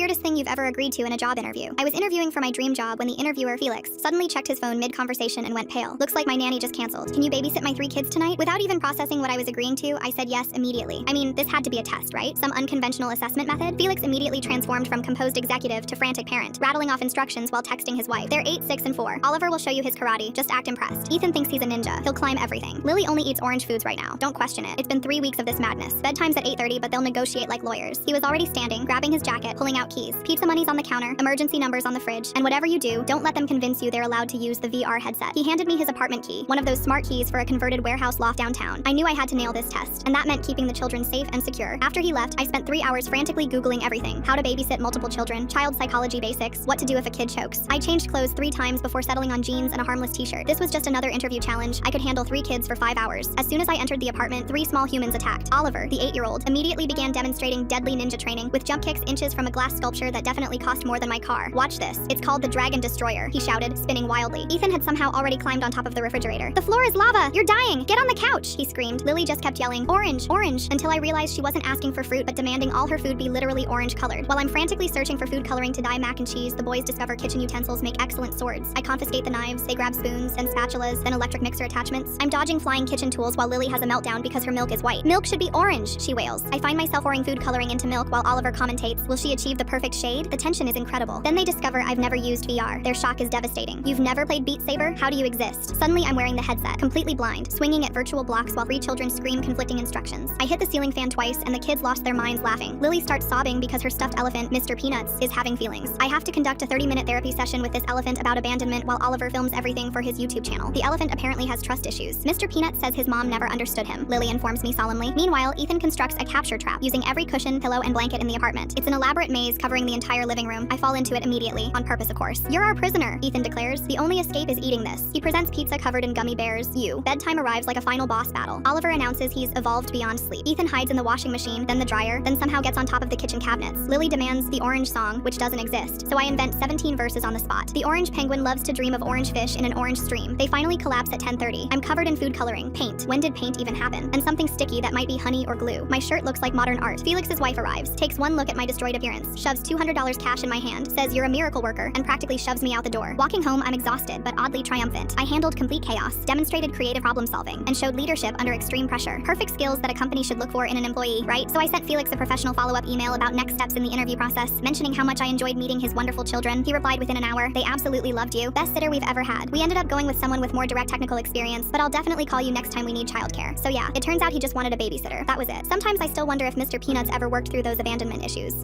weirdest thing you've ever agreed to in a job interview? I was interviewing for my dream job when the interviewer, Felix, suddenly checked his phone mid-conversation and went pale. Looks like my nanny just canceled. Can you babysit my 3 kids tonight? Without even processing what I was agreeing to, I said yes immediately. I mean, this had to be a test, right? Some unconventional assessment method? Felix immediately transformed from composed executive to frantic parent, rattling off instructions while texting his wife. They're 8, 6, and 4. Oliver will show you his karate. Just act impressed. Ethan thinks he's a ninja. He'll climb everything. Lily only eats orange foods right now. Don't question it. It's been 3 weeks of this madness. Bedtime's at 8:30, but they'll negotiate like lawyers. He was already standing, grabbing his jacket, pulling out keys. Pizza money's on the counter, emergency numbers on the fridge, and whatever you do, don't let them convince you they're allowed to use the VR headset. He handed me his apartment key, one of those smart keys for a converted warehouse loft downtown. I knew I had to nail this test, and that meant keeping the children safe and secure. After he left, I spent 3 hours frantically Googling everything: how to babysit multiple children, child psychology basics, what to do if a kid chokes. I changed clothes 3 times before settling on jeans and a harmless t-shirt. This was just another interview challenge. I could handle 3 kids for 5 hours. As soon as I entered the apartment, 3 small humans attacked. Oliver, the 8-year-old, immediately began demonstrating deadly ninja training with jump kicks inches from a glass sculpture that definitely cost more than my car. Watch this. It's called the Dragon Destroyer, he shouted, spinning wildly. Ethan had somehow already climbed on top of the refrigerator. The floor is lava! You're dying! Get on the couch! He screamed. Lily just kept yelling, orange, orange, until I realized she wasn't asking for fruit but demanding all her food be literally orange colored. While I'm frantically searching for food coloring to dye mac and cheese, the boys discover kitchen utensils make excellent swords. I confiscate the knives, they grab spoons, then spatulas, then electric mixer attachments. I'm dodging flying kitchen tools while Lily has a meltdown because her milk is white. Milk should be orange, she wails. I find myself pouring food coloring into milk while Oliver commentates, will she achieve the perfect shade? The tension is incredible. Then they discover I've never used VR. Their shock is devastating. You've never played Beat Saber? How do you exist? Suddenly I'm wearing the headset, completely blind, swinging at virtual blocks while 3 children scream conflicting instructions. I hit the ceiling fan twice and the kids lost their minds laughing. Lily starts sobbing because her stuffed elephant, Mr. Peanuts, is having feelings. I have to conduct a 30-minute therapy session with this elephant about abandonment while Oliver films everything for his YouTube channel. The elephant apparently has trust issues. Mr. Peanut says his mom never understood him. Lily informs me solemnly. Meanwhile, Ethan constructs a capture trap using every cushion, pillow, and blanket in the apartment. It's an elaborate maze covering the entire living room. I fall into it immediately, on purpose of course. You're our prisoner, Ethan declares. The only escape is eating this. He presents pizza covered in gummy bears. Bedtime arrives like a final boss battle. Oliver announces he's evolved beyond sleep. Ethan hides in the washing machine, then the dryer, then somehow gets on top of the kitchen cabinets. Lily demands the orange song, which doesn't exist, so I invent 17 verses on the spot. The orange penguin loves to dream of orange fish in an orange stream. They finally collapse at 10:30. I'm covered in food coloring, paint. When did paint even happen? And something sticky that might be honey or glue. My shirt looks like modern art. Felix's wife arrives, takes one look at my destroyed appearance, shoves $200 cash in my hand, says you're a miracle worker, and practically shoves me out the door. Walking home, I'm exhausted, but oddly triumphant. I handled complete chaos, demonstrated creative problem solving, and showed leadership under extreme pressure. Perfect skills that a company should look for in an employee, right? So I sent Felix a professional follow-up email about next steps in the interview process, mentioning how much I enjoyed meeting his wonderful children. He replied within an hour, they absolutely loved you. Best sitter we've ever had. We ended up going with someone with more direct technical experience, but I'll definitely call you next time we need childcare. So yeah, it turns out he just wanted a babysitter. That was it. Sometimes I still wonder if Mr. Peanuts ever worked through those abandonment issues.